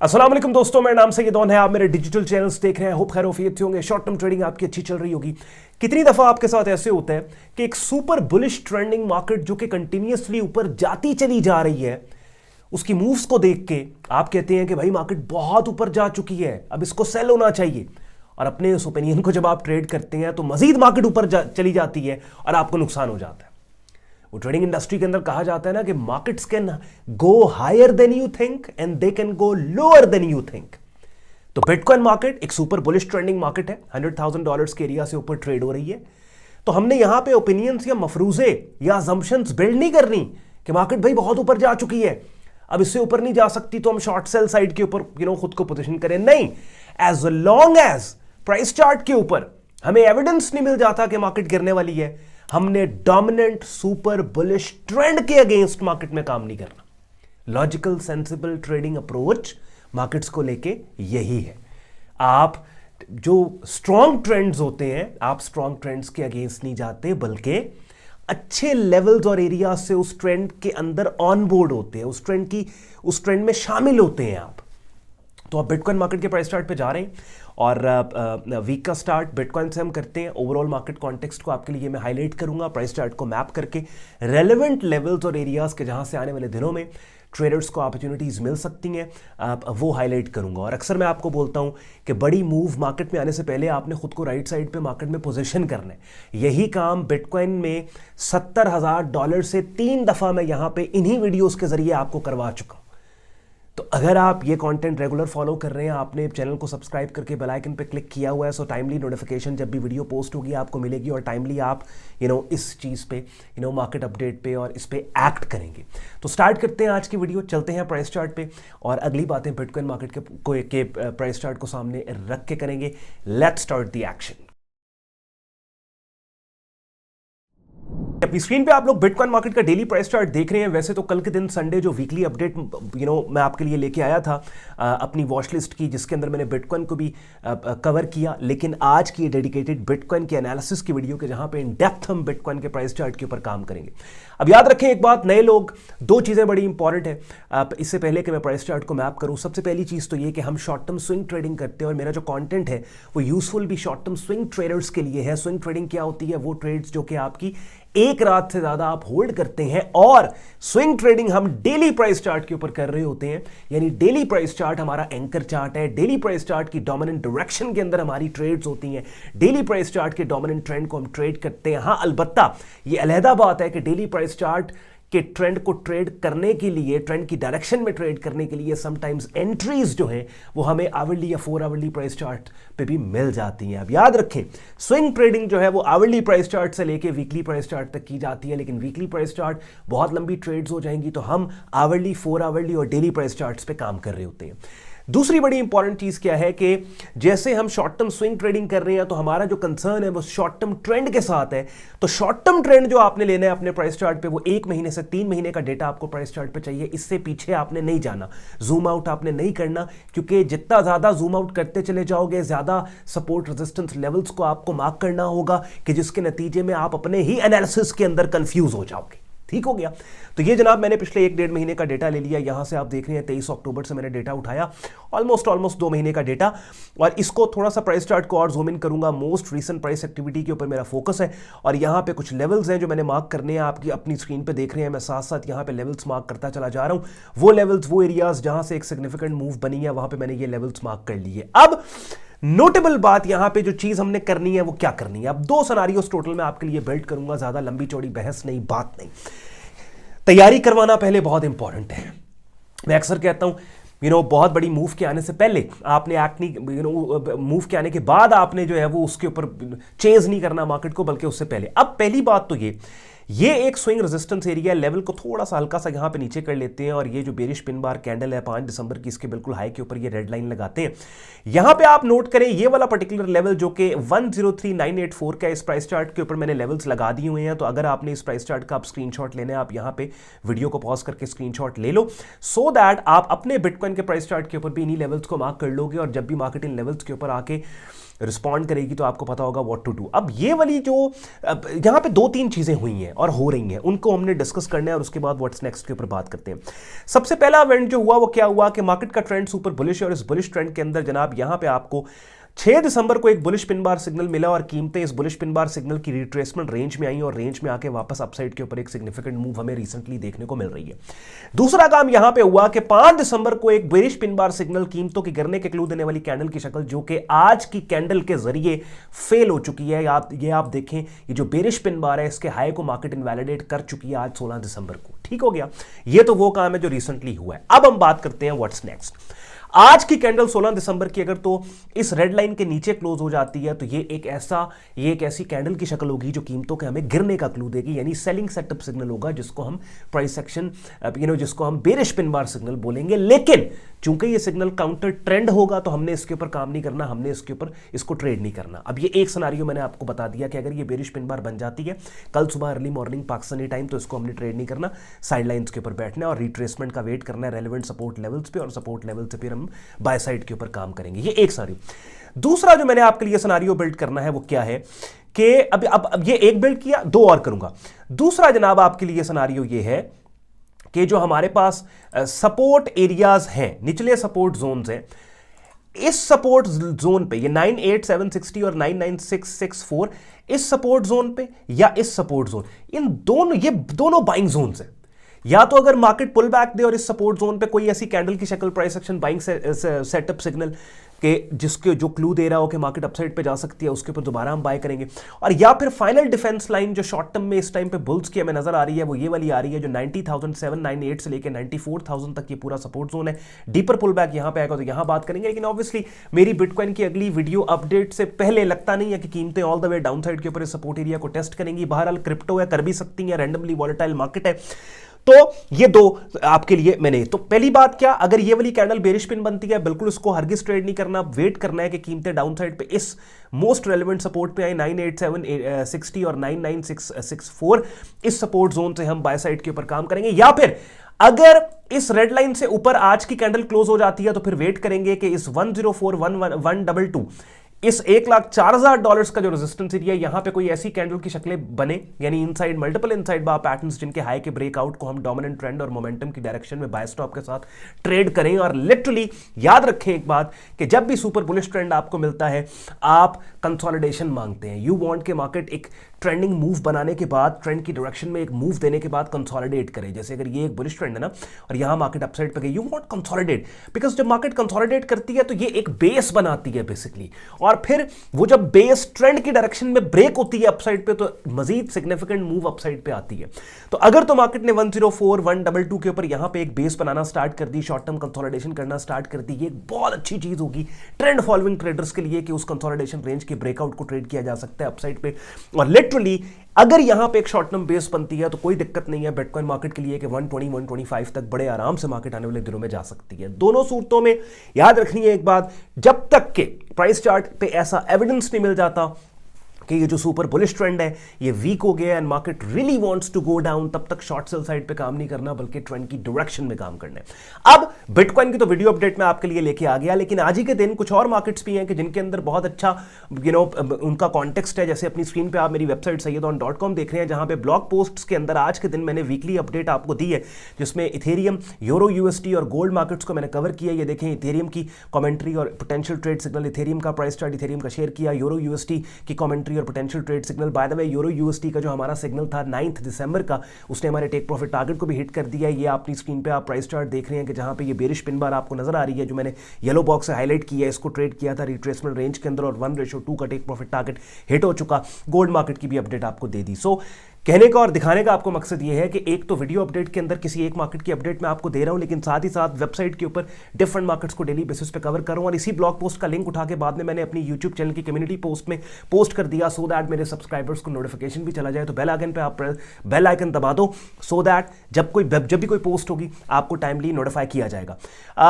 अस्सलाम वालेकुम दोस्तों, मेरा नाम सैयद है। आप मेरे डिजिटल चैनल्स देख रहे हैं। होप खैर वफियत होंगे। शॉर्ट टर्म ट्रेडिंग आपकी अच्छी चल रही होगी। कितनी दफा आपके साथ ऐसे होता है कि एक सुपर बुलिश ट्रेंडिंग मार्केट जो कि कंटिन्यूअसली ऊपर जाती चली जा रही है, उसकी मूव्स को देख के आप कहते हैं कि भाई मार्केट बहुत ऊपर जा चुकी है, अब इसको सेल होना चाहिए। और अपने उस ओपिनियन को जब आप ट्रेड करते हैं तो मजीद मार्केट ऊपर चली जाती है और आपको नुकसान हो जाता है। वो ट्रेडिंग इंडस्ट्री के अंदर कहा जाता है ना कि markets can go higher than you think and they can go lower than you think. तो बिटकॉइन मार्केट एक सुपर बुलिश ट्रेंडिंग मार्केट है, $100,000 के एरिया से ऊपर ट्रेड हो रही है। तो हमने यहां पे ओपिनियंस या मफरूजे या अजम्पशंस बिल्ड नहीं करनी कि मार्केट भाई बहुत ऊपर जा चुकी है, अब इससे ऊपर नहीं जा सकती तो हम शॉर्ट सेल साइड के ऊपर खुद को पोजीशन करें। नहीं, as long as price chart के ऊपर हमें एविडेंस नहीं मिल जाता कि मार्केट गिरने वाली है, हमने डोमिनेंट सुपर बुलिश ट्रेंड के अगेंस्ट मार्केट में काम नहीं करना। Logical sensible trading approach markets को लेके यही है। आप जो स्ट्रॉन्ग ट्रेंड्स होते हैं, आप स्ट्रॉन्ग ट्रेंड्स के अगेंस्ट नहीं जाते, बल्कि अच्छे लेवल्स और एरिया से उस ट्रेंड के अंदर ऑन बोर्ड होते हैं, उस ट्रेंड में शामिल होते हैं आप। तो आप बिटकॉइन मार्केट के प्राइस चार्ट पे जा रहे हैं और वीक का स्टार्ट बिटकॉइन से हम करते हैं। ओवरऑल मार्केट कॉन्टेक्स्ट को आपके लिए मैं हाईलाइट करूंगा, प्राइस चार्ट को मैप करके रेलेवेंट लेवल्स और एरियाज के जहां से आने वाले दिनों में ट्रेडर्स को अपॉर्चुनिटीज मिल सकती हैं, वो हाईलाइट करूंगा। और अक्सर मैं आपको बोलता हूं कि बड़ी मूव मार्केट में आने से पहले आपने खुद को राइट साइड पे मार्केट में पोजीशन करना है। यही काम बिटकॉइन में $70,000 से 3 दफा मैं यहां पे इन्हीं वीडियोस के जरिए आपको करवा चुका हूं। तो अगर आप ये कंटेंट रेगुलर फॉलो कर रहे हैं, आपने चैनल को सब्सक्राइब करके बेल आइकन पे क्लिक किया हुआ है, सो टाइमली नोटिफिकेशन जब भी वीडियो पोस्ट होगी आपको मिलेगी और टाइमली आप इस चीज़ पे मार्केट अपडेट पे और इस पे एक्ट करेंगे। तो स्टार्ट करते हैं आज की वीडियो, चलते हैं प्राइस चार्ट पे और अगली बातें बिटकॉइन मार्केट के प्राइस चार्ट को सामने रख के करेंगे। Let's start the action. अपनी स्क्रीन पे आप लोग बिटकॉइन मार्केट का डेली प्राइस चार्ट देख रहे हैं। वैसे तो कल के दिन संडे जो वीकली अपडेट मैं आपके लिए लेके आया था अपनी वॉच लिस्ट की, जिसके अंदर मैंने बिटकॉइन को भी कवर किया, लेकिन आज की डेडिकेटेड बिटकॉइन के एनालिसिस की वीडियो के जहां पे इन डेप्थ हम बिटकॉइन के प्राइस चार्ट के ऊपर काम करेंगे। अब याद रखें एक बात, नए लोग, दो चीज़ें बड़ी इंपॉर्टेंट है इससे पहले कि मैं प्राइस चार्ट को मैप करूं। सबसे पहली चीज़ तो ये कि हम शॉर्ट टर्म स्विंग ट्रेडिंग करते हैं और मेरा जो कंटेंट है वो यूजफुल भी शॉर्ट टर्म स्विंग ट्रेडर्स के लिए है। स्विंग ट्रेडिंग क्या होती है? वो ट्रेड्स जो कि आपकी एक रात से ज्यादा आप होल्ड करते हैं, और स्विंग ट्रेडिंग हम डेली प्राइस चार्ट के ऊपर कर रहे होते हैं। यानी डेली प्राइस चार्ट हमारा एंकर चार्ट है। डेली प्राइस चार्ट की डोमिनेंट डायरेक्शन के अंदर हमारी ट्रेड्स होती हैं। डेली प्राइस चार्ट के डोमिनेंट ट्रेंड को हम ट्रेड करते हैं। हां, अलबत्ता ये अलहदा बात है कि डेली प्राइस चार्ट के ट्रेंड को ट्रेड करने के लिए, ट्रेंड की डायरेक्शन में ट्रेड करने के लिए समटाइम्स एंट्रीज जो है वो हमें आवरली या 4 आवरली प्राइस चार्ट पे भी मिल जाती हैं। अब याद रखें, स्विंग ट्रेडिंग जो है वो आवरली प्राइस चार्ट से लेके वीकली प्राइस चार्ट तक की जाती है, लेकिन वीकली प्राइस चार्ट बहुत लंबी ट्रेड्स हो जाएंगी तो हम आवरली, 4 आवरली और डेली प्राइस चार्ट्स पे काम कर रहे होते हैं। दूसरी बड़ी इंपॉर्टेंट चीज क्या है कि जैसे हम शॉर्ट टर्म स्विंग ट्रेडिंग कर रहे हैं तो हमारा जो कंसर्न है वो शॉर्ट टर्म ट्रेंड के साथ है। तो शॉर्ट टर्म ट्रेंड जो आपने लेना है अपने प्राइस चार्ट पे, वो 1 महीने से 3 महीने का डेटा आपको प्राइस चार्ट पे चाहिए। इससे पीछे आपने नहीं जाना, जूम आउट आपने नहीं करना, क्योंकि जितना ज्यादा जूम आउट करते चले जाओगे ज्यादा सपोर्ट रेजिस्टेंस लेवल्स को आपको मार्क करना होगा, कि जिसके नतीजे में आप अपने ही एनालिसिस के अंदर कंफ्यूज हो जाओगे। ठीक हो गया? तो ये जनाब मैंने पिछले 1-1.5 महीने का डेटा ले लिया। यहां से आप देख रहे हैं 23 अक्टूबर से मैंने डेटा उठाया, ऑलमोस्ट 2 महीने का डेटा, और इसको थोड़ा सा प्राइस चार्ट को और जूम इन करूंगा। मोस्ट रीसेंट प्राइस एक्टिविटी के ऊपर मेरा फोकस है और यहां पे कुछ लेवल्स हैं जो मैंने मार्क करने हैं। आपकी अपनी स्क्रीन पे देख रहे हैं, मैं साथ साथ यहां पे लेवल्स मार्क करता चला जा रहा हूं। वो लेवल्स, वो एरियाज जहां से एक सिग्निफिकेंट मूव बनी है, वहां पे मैंने ये लेवल्स मार्क कर लिए। अब नोटेबल बात यहां पे जो चीज हमने करनी है वो क्या करनी है? अब 2 सिनेरियोस टोटल मैं आपके लिए बिल्ड करूंगा, ज्यादा लंबी चौड़ी बहस नहीं, बात नहीं। तैयारी करवाना पहले बहुत इंपॉर्टेंट है। मैं अक्सर कहता हूं बहुत बड़ी मूव के आने से पहले आपने एक्ट नहीं, मूव के आने के बाद आपने जो है वो उसके ऊपर चेंज नहीं करना मार्केट को, बल्कि उससे पहले। अब पहली बात तो ये एक स्विंग रेजिस्टेंस एरिया लेवल को थोड़ा सा हल्का सा यहां पे नीचे कर लेते हैं, और ये जो बेरिश पिन बार कैंडल है 5 दिसंबर की, इसके बिल्कुल हाई के ऊपर ये रेड लाइन लगाते हैं। यहां पे आप नोट करें ये वाला पर्टिकुलर लेवल जो कि 103,984 का, इस प्राइस चार्ट के ऊपर मैंने लेवल्स लगा दिए हुए हैं। तो अगर आपने इस प्राइस चार्ट का आप स्क्रीनशॉट लेना है, आप यहां पे वीडियो को पॉज करके स्क्रीनशॉट ले लो, सो दैट आप अपने बिटकॉइन के प्राइस चार्ट के ऊपर भी इन्हीं लेवल्स को मार्क कर लोगे, और जब भी मार्केट इन लेवल्स के ऊपर आके रिस्पॉन्ड करेगी तो आपको पता होगा व्हाट टू डू। अब ये वाली जो यहां पे 2-3 चीजें हुई हैं, और हो रही हैं, उनको हमने डिस्कस करना है और उसके बाद व्हाट्स नेक्स्ट के ऊपर बात करते हैं। सबसे पहला इवेंट जो हुआ वो क्या हुआ कि मार्केट का ट्रेंड सुपर बुलिश है और इस बुलिश ट्रेंड के अंदर जनाब यहां पे आपको 6 दिसंबर को एक बुलिश पिन बार सिग्नल मिला और कीमतें इस बुलिश पिन बार सिग्नल की रिट्रेसमेंट रेंज में आई और रेंज में आके वापस अपसाइड के ऊपर एक सिग्निफिकेंट मूव हमें रिसेंटली देखने को मिल रही है। दूसरा काम यहां पे हुआ कि 5 दिसंबर को एक बेरिश पिन बार सिग्नल कीमतों के गिरने के क्लू देने वाली कैंडल की शक्ल जो कि आज की कैंडल के जरिए फेल हो चुकी है। आप देखें, ये जो बेरिश पिन बार है इसके हाई को मार्केट इनवैलिडेट कर चुकी है आज 16 दिसंबर को। ठीक हो गया, ये तो वो काम है जो रिसेंटली हुआ है। अब हम बात करते हैं व्हाट्स नेक्स्ट। आज की कैंडल 16 दिसंबर की अगर तो इस रेड लाइन के नीचे क्लोज हो जाती है तो ये एक ऐसी कैंडल की शक्ल होगी जो कीमतों के हमें गिरने का क्लू देगी, यानी सेलिंग सेटअप सिग्नल होगा जिसको हम प्राइस एक्शन जिसको हम बेरिश पिन बार सिग्नल बोलेंगे। लेकिन चूंकि ये सिग्नल काउंटर ट्रेंड होगा तो हमने इसके ऊपर काम नहीं करना, हमने इसके ऊपर इसको ट्रेड नहीं करना। अब ये एक सिनेरियो मैंने आपको बता दिया कि अगर ये बेरिश पिन बार बन जाती है कल सुबह अर्ली मॉर्निंग पाकिस्तानी टाइम तो इसको हमने ट्रेड नहीं करना, साइडलाइंस के ऊपर बैठना है और रिट्रेसमेंट का वेट करना है रेलेवेंट सपोर्ट लेवल्स पे और सपोर्ट लेवल से फिर हम बाय साइड के ऊपर काम करेंगे। ये एक सिनेरियो। दूसरा जो मैंने आपके लिए सिनेरियो बिल्ड करना है वो क्या है कि अब ये एक बिल्ड किया, दो और करूंगा। दूसरा जनाब आपके लिए सिनेरियो ये है कि जो हमारे पास सपोर्ट एरियाज हैं, निचले सपोर्ट जोन्स हैं, इस सपोर्ट जोन पे ये 98760 और 99664 इस सपोर्ट जोन पे या इस सपोर्ट जोन, ये दोनों बाइंग जोन्स हैं। या तो अगर मार्केट पुल बैक दे और इस सपोर्ट जोन पे कोई ऐसी कैंडल की शक्ल price action buying setup signal के जिसके जो क्लू दे रहा हो कि मार्केट अपसाइड पे जा सकती है, उसके ऊपर दोबारा हम बाय करेंगे। और या फिर फाइनल डिफेंस लाइन जो शॉर्ट टर्म में इस टाइम पे बुल्स की हमें नजर आ रही है वो ये वाली आ रही है जो 90,798 से लेकर 94,000 तक ये पूरा सपोर्ट जोन है। डीपर पुल बैक यहां पे आएगा तो यहां बात करेंगे। लेकिन ऑब्वियसली मेरी बिटकॉइन की अगली वीडियो अपडेट से पहले लगता नहीं है कि कीमतें all the way down side के ऊपर इस सपोर्ट एरिया को टेस्ट करेंगी। बहरहाल क्रिप्टो है, कर भी सकती है, रैंडमली वॉलेटाइल मार्केट है। तो ये दो आपके लिए मैंने, तो पहली बात क्या, अगर ये वाली कैंडल बेरिश पिन बनती है बिल्कुल इसको हरगिज ट्रेड नहीं करना, वेट करना है कि कीमतें डाउन साइड पे इस मोस्ट रेलेवेंट सपोर्ट पे आए 98760 और 99664 इस सपोर्ट जोन से हम बाय साइड के ऊपर काम करेंगे। या फिर अगर इस रेड लाइन से ऊपर आज की कैंडल क्लोज हो जाती है तो फिर वेट करेंगे कि इस 1041122 इस $1,04,000 का जो रेजिस्टेंस एरिया यहां पे कोई ऐसी कैंडल की शक्लें बने, यानी इनसाइड मल्टीपल इनसाइड बार पैटर्न्स जिनके हाई के ब्रेकआउट को हम डोमिनेंट ट्रेंड और मोमेंटम की डायरेक्शन में बाय स्टॉप के साथ ट्रेड करें। और लिटरली याद रखें एक बात कि जब भी सुपर बुलिश ट्रेंड आपको मिलता है आप कंसोलिडेशन मांगते हैं। यू वांट के मार्केट एक ट्रेंडिंग मूव बनाने के बाद, ट्रेंड की डायरेक्शन में एक मूव देने के बाद कंसोलिडेट करे। जैसे अगर ये एक बुलिश ट्रेंड है ना और यहां मार्केट अपसाइड पे गई, यू वांट कंसोलिडेट, बिकॉज जब मार्केट कंसोलिडेट करती है तो ये एक बेस बनाती है बेसिकली, और फिर वो जब बेस ट्रेंड की डायरेक्शन में ब्रेक होती है अपसाइड पे तो मजीद सिग्निफिकेंट मूव अपसाइड पे आती है। तो अगर तो मार्केट ने 104,122 के ऊपर यहां पे एक बेस बनाना स्टार्ट कर दी, शॉर्ट टर्म कंसोलिडेशन करना स्टार्ट कर दी, ये बहुत अच्छी चीज होगी ट्रेंड फॉलोइंग ट्रेडर्स के लिए कि उस कंसोलिडेशन रेंज के ब्रेकआउट को ट्रेड किया जा सकता है अपसाइड पे। और लिटरली अगर यहां पे एक शॉर्ट टर्म बेस बनती है तो कोई दिक्कत नहीं है बिटकॉइन मार्केट के लिए कि 120-125 तक बड़े आराम से मार्केट आने वाले दिनों में जा सकती है। दोनों सूरतों में याद रखनी है एक बात, जब तक के प्राइस चार्ट पे ऐसा एविडेंस नहीं मिल जाता कि ये जो सुपर बुलिश ट्रेंड है ये वीक हो गया and market really wants to go down, तब तक शॉर्ट सेल साइड पे काम नहीं करना बल्कि ट्रेंड की डायरेक्शन में काम करना है। अब बिटकॉइन की तो वीडियो अपडेट में आपके लिए लेके आ गया, लेकिन आज ही के दिन कुछ और मार्केट्स भी हैं कि जिनके अंदर बहुत अच्छा उनका कॉन्टेक्स्ट है। जैसे अपनी स्क्रीन पे आप मेरी वेबसाइट sayyadon.com देख रहे हैं जहां पे ब्लॉग पोस्ट्स के अंदर आज के दिन मैंने वीकली अपडेट आपको दी है जिसमें इथेरियम, यूरो यूएसडी और गोल्ड मार्केट्स को मैंने कवर किया। ये देखें इथेरियम की कमेंट्री और पोटेंशियल ट्रेड सिग्नल, इथेरियम का प्राइस चार्ट इथेरियम का शेयर किया, यूरो यूएसडी की कमेंट्री और potential trade signal. By the way euro USD का जो हमारा सिग्नल था 9 दिसंबर का, उसने हमारे टेक प्रॉफिट टारगेट को भी हिट कर दिया। ये अपनी स्क्रीन पे आप प्राइस चार्ट देख रहे हैं कि जहां पे ये बेरिश पिन बार आपको नजर आ रही है जो मैंने येलो बॉक्स से हाईलाइट किया है, इसको ट्रेड किया था रिट्रेसमेंट रेंज के अंदर और 1:2 का टेक प्रॉफिट टारगेट हिट हो चुका। गोल्ड मार्केट की भी अपडेट आपको दे दी। सो कहने का और दिखाने का आपको मकसद ये है कि एक तो वीडियो अपडेट के अंदर किसी एक मार्केट की अपडेट मैं आपको दे रहा हूं, लेकिन साथ ही साथ वेबसाइट के ऊपर डिफरेंट मार्केट्स को डेली बेसिस पे कवर कर रहा हूं। और इसी ब्लॉग पोस्ट का लिंक उठा के बाद में मैंने अपनी यूट्यूब चैनल की कम्युनिटी पोस्ट में पोस्ट कर दिया सो दैट मेरे सब्सक्राइबर्स को नोटिफिकेशन भी चला जाए। तो बेल आइकन पे आप बेल आइकन दबा दो सो दैट जब भी कोई पोस्ट होगी आपको टाइमली नोटिफाई किया जाएगा।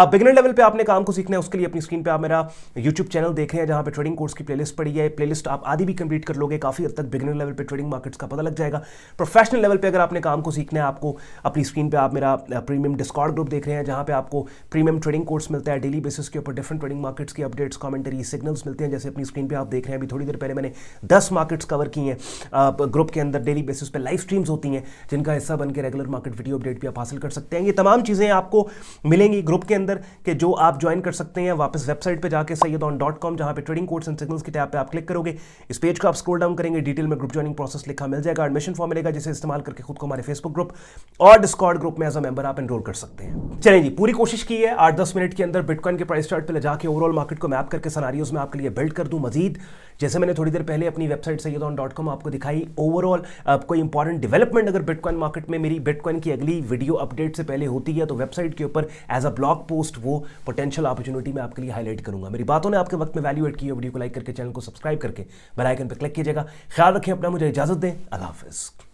बिगिनर लेवल पे आपने काम को सीखना है, उसके लिए अपनी स्क्रीन पे आप मेरा यूट्यूब चैनल देख रहे हैं जहां पे ट्रेडिंग कोर्स की प्लेलिस्ट पड़ी है। प्लेलिस्ट आप आधी भी कंप्लीट कर लोगे, काफी हद तक बिगिनर लेवल पे ट्रेडिंग मार्केट्स का पता लग जाएगा। प्रोफेशनल लेवल पे अगर आपने काम को सीखना है, आपको अपनी स्क्रीन पे आप मेरा प्रीमियम डिस्कॉर्ड ग्रुप देख रहे हैं, जहां पे आपको प्रीमियम ट्रेडिंग कोर्स मिलता है, डेली बेसिस के ऊपर डिफरेंट ट्रेडिंग मार्केट्स की अपडेट्स, कमेंटरी, सिग्नल्स मिलते हैं, जैसे अपनी स्क्रीन पे आप देख रहे हैं। अभी थोड़ी देर पहले मैंने 10 मार्केट्स कवर की हैं ग्रुप के अंदर। डेली बेसिस पे लाइव स्ट्रीम्स होती हैं जिनका हिस्सा बन के रेगुलर मार्केट वीडियो अपडेट भी आप हासिल कर सकते हैं। ये तमाम चीज़ें आपको मिलेंगी ग्रुप के अंदर कि जो आप ज्वाइन कर सकते हैं। वापस वेबसाइट पे जाके sayyedon.com, जहां पे ट्रेडिंग कोड्स एंड सिग्नल्स की टैब पे आप क्लिक करोगे, इस पेज को आप स्क्रॉल डाउन करेंगे, डिटेल में ग्रुप ज्वाइनिंग प्रोसेस लिखा मिल जाएगा, एडमिशन फॉर्म मिलेगा, जिसे इस्तेमाल करके खुद को हमारे फेसबुक ग्रुप और डिस्कॉर्ड ग्रुप में एज अ मेंबर आप एनरोल कर सकते हैं। चलें जी, पूरी कोशिश की है 8-10 मिनट के अंदर बिटकॉइन के प्राइस चार्ट पे ले जाके ओवरऑल मार्केट को मैप करके सिनेरियोज में आपके लिए बिल्ड कर दूं मजीद। जैसे मैंने थोड़ी देर पहले अपनी वेबसाइट sayyedon.com आपको दिखाई, ओवरऑल कोई इंपॉर्टेंट डेवलपमेंट अगर बिटकॉइन मार्केट में मेरी बिटकॉइन की अगली वीडियो अपडेट से पहले होती है तो वेबसाइट के ऊपर एज अ ब्लॉग पोस्ट वो पोटेंशियल अपॉर्चुनिटी मैं आपके लिए हाईलाइट करूंगा। मेरी बातों ने आपके वक्त में वैल्यू एड की है, वीडियो को लाइक करके चैनल को सब्सक्राइब करके बेल आइकन पर क्लिक कीजिएगा। ख्याल रखें अपना, मुझे इजाजत दें, अल्लाह हाफिज़।